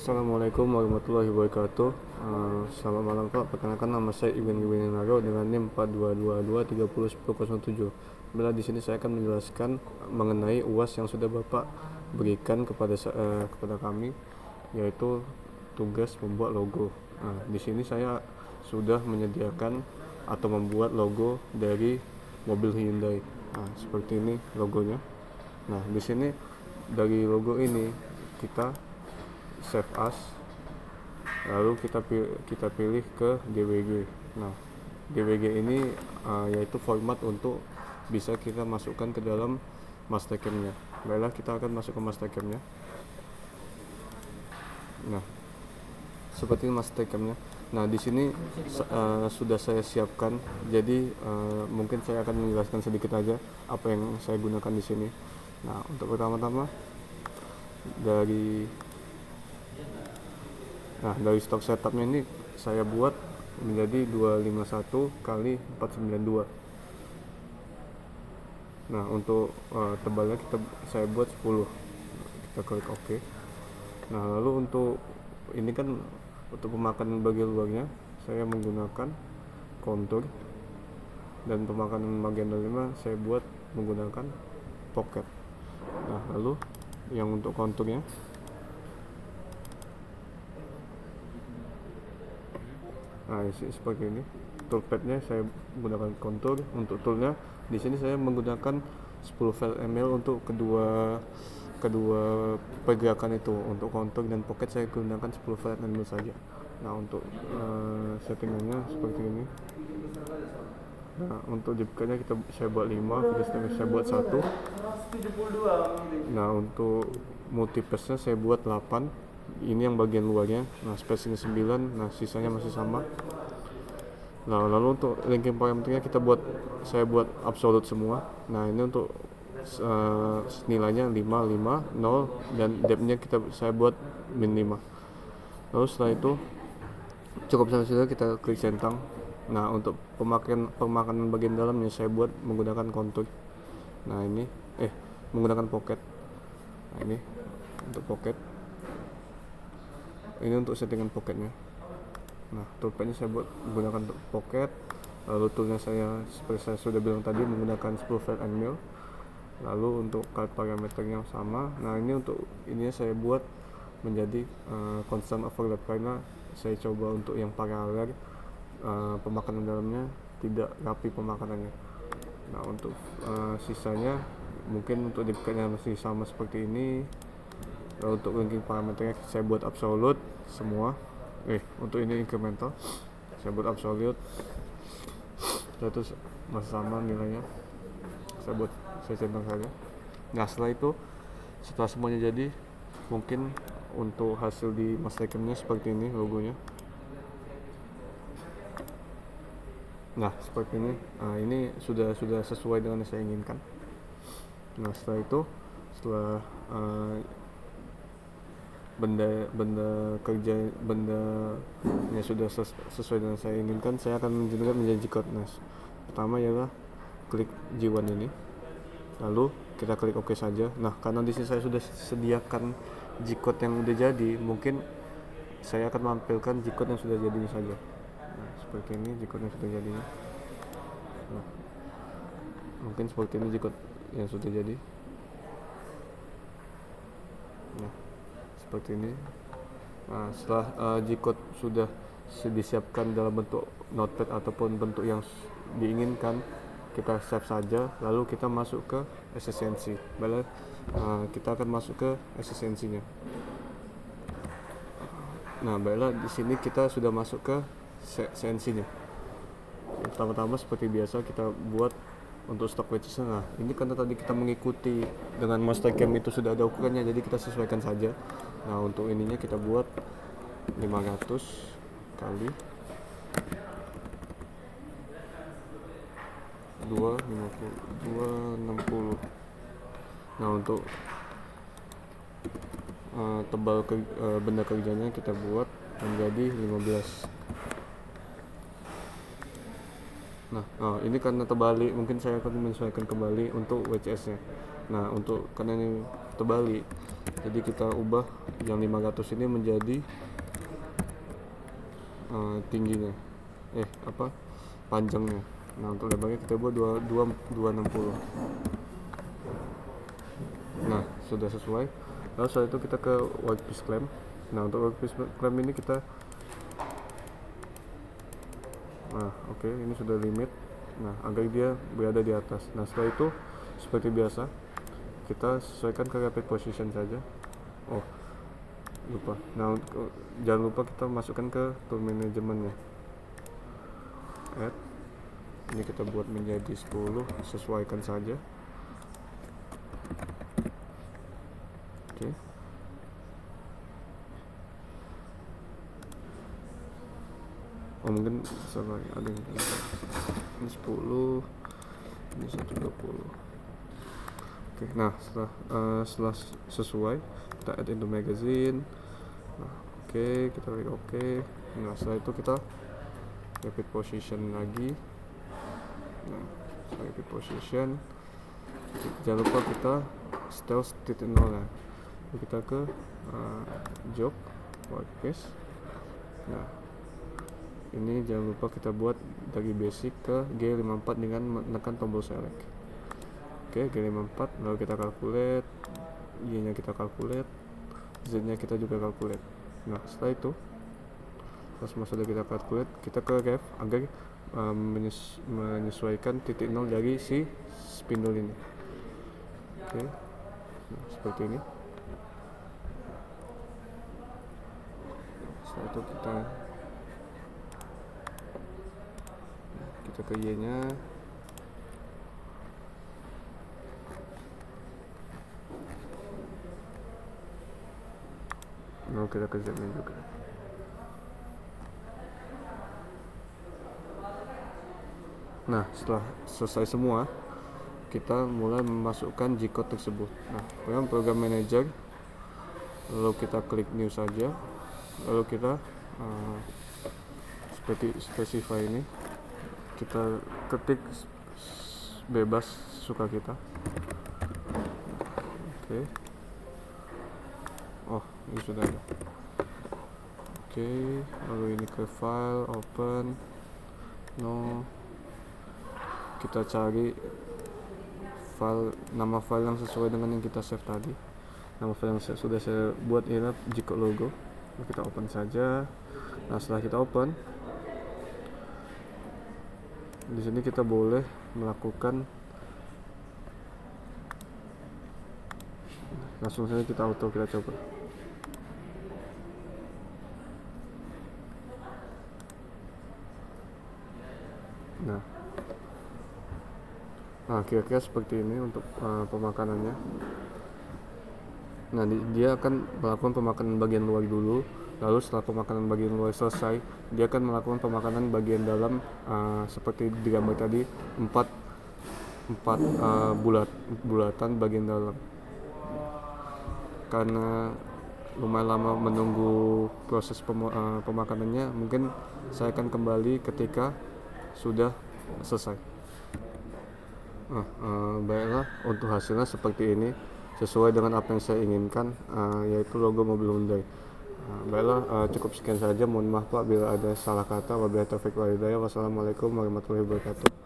Assalamualaikum warahmatullahi wabarakatuh. Selamat malam Pak. Perkenalkan nama saya Ibn Nago dengan NIM 4222301007. Bila di sini saya akan menjelaskan mengenai UAS yang sudah Bapak berikan kepada kami, yaitu tugas membuat logo. Di sini saya sudah menyediakan atau membuat logo dari mobil Hyundai. Seperti ini logonya. Nah, di sini dari logo ini kita save as, lalu kita pilih ke DWG. Nah, DWG ini yaitu format untuk bisa kita masukkan ke dalam Mastercam-nya. Baiklah, kita akan masuk ke Mastercam-nya. Nah, seperti Mastercam-nya. Nah, di sini sudah saya siapkan. Jadi mungkin saya akan menjelaskan sedikit aja apa yang saya gunakan di sini. Nah, untuk pertama-tama dari stok setupnya ini saya buat menjadi 251 kali 492. Nah, untuk tebalnya saya buat 10. Kita klik OK. Nah, lalu untuk ini kan untuk pemakanan bagian luarnya saya menggunakan kontur, dan pemakanan bagian dalamnya saya buat menggunakan pocket. Nah, lalu yang untuk konturnya seperti ini. Toolpadnya saya menggunakan kontur. Untuk toolnya di sini saya menggunakan 10 file ml untuk kedua pergerakan itu. Untuk kontur dan pocket saya gunakan 10 file ml saja. Nah, untuk settingannya seperti ini. Nah, untuk jepitnya saya buat 5, video saya buat 1. Nah, untuk multipassnya saya buat 8. Ini yang bagian luarnya. Nah, spacingnya 9. Nah, sisanya masih sama. Nah, lalu untuk linking parameternya saya buat absolute semua. Nah, ini untuk nilainya 5, 5, 0, dan depthnya saya buat min 5. Lalu setelah itu cukup sampai situ, kita klik centang. Nah, untuk pemakanan bagian dalamnya saya buat menggunakan kontur. Nah, ini menggunakan pocket. Nah, ini untuk pocket. Ini untuk settingan pocketnya. Nah, toolpadnya saya buat menggunakan pocket. Lalu toolnya seperti saya sudah bilang tadi, menggunakan 10 file ml. Lalu untuk color parameternya sama. Nah, ini untuk ininya saya buat menjadi constant overlap, karena saya coba untuk yang paralel, pemakanan dalamnya tidak rapi pemakanannya. Nah, untuk sisanya mungkin untuk depthnya masih sama seperti ini. Lalu untuk linking parameternya saya buat absolute semua. Untuk ini incremental saya buat absolute, terus masih sama nilainya. Saya centang saja. Nah, setelah semuanya jadi, mungkin untuk hasil di Mastercam-nya seperti ini logonya. Nah, seperti ini. Ini sudah sesuai dengan yang saya inginkan. Nah, setelah bendanya sudah sesuai dengan saya inginkan, saya akan menjadi G-code. Nah, pertama ialah klik G1 ini, lalu kita klik OK saja. Nah, karena di sini saya sudah sediakan G-code yang udah jadi, mungkin saya akan menampilkan G-code yang sudah jadinya saja. Nah, seperti ini G-code yang sudah jadinya. Nah, mungkin seperti ini G-code yang sudah jadi. Nah, seperti ini. Nah, setelah G-code sudah disiapkan dalam bentuk notepad ataupun bentuk yang diinginkan, kita save saja. Lalu kita masuk ke SSNC. Kita akan masuk ke SSNC-nya. Nah, baiklah, di sini kita sudah masuk ke CNC-nya. Pertama-tama seperti biasa kita buat untuk stock wedges. Nah, ini karena tadi kita mengikuti dengan Mastercam itu sudah ada ukurannya, jadi kita sesuaikan saja. Nah, untuk ininya kita buat 500 kali 260. Nah, untuk tebal benda kerjanya kita buat menjadi 15. Nah, ini karena terbalik, mungkin saya akan menyesuaikan kembali untuk WCS nya. Nah, karena ini terbalik. Jadi kita ubah yang 500 ini menjadi tingginya, panjangnya. Nah, untuk lebarnya kita buat 260. Nah, sudah sesuai. Lalu setelah itu kita ke workpiece clamp. Nah, untuk workpiece clamp ini kita ini sudah limit. Nah, agar dia berada di atas. Nah, setelah itu seperti biasa kita sesuaikan ke rapid position saja. Lupa. Nah, jangan lupa kita masukkan ke tool manajemennya. Add. Ini kita buat menjadi 10, sesuaikan saja. Oke. Mungkin salah, ada yang ini 10, ini 120. Oke. Nah, setelah sesuai, kita add into magazine. Nah, kita klik oke. Nah, setelah itu kita rapid position lagi. Nah, rapid position, jangan lupa kita stealth titik nol ya. Kita ke job workpiece. Nah, ini jangan lupa kita buat dari basic ke G54 dengan menekan tombol select. Oke, G54, lalu kita calculate, Y nya kita calculate, Z nya kita juga calculate. Nah, setelah itu semua sudah kita calculate, kita ke ref agar menyesuaikan titik nol dari si spindle ini. Oke. Nah, seperti ini. Setelah itu kita ke Y nya. Lalu kita ke Z nya juga. Nah, setelah selesai semua, kita mulai memasukkan G-code tersebut. Nah, program manager, lalu kita klik new saja, lalu kita seperti specify ini, kita ketik bebas suka kita. Oke. Ini sudah ada. Oke, lalu ini ke file, open, no. Kita cari nama file yang sesuai dengan yang kita save tadi. Nama file yang sudah saya buat ialah G-code logo. Lalu kita open saja. Nah, setelah kita open, di sini kita boleh melakukan, langsung saja kita coba. Nah, kira-kira seperti ini untuk pemakanannya. Nah, dia akan melakukan pemakanan bagian luar dulu, lalu setelah pemakanan bagian luar selesai, dia akan melakukan pemakanan bagian dalam, seperti di gambar tadi, 4 bulatan bagian dalam. Karena lumayan lama menunggu proses pemakanannya, mungkin saya akan kembali ketika sudah selesai. Baiklah, untuk hasilnya seperti ini, sesuai dengan apa yang saya inginkan, yaitu logo mobil Hyundai. Baiklah, cukup sekian saja. Mohon maaf Pak bila ada salah kata. Wabillahi taufiq wal hidayah. Wassalamualaikum warahmatullahi wabarakatuh.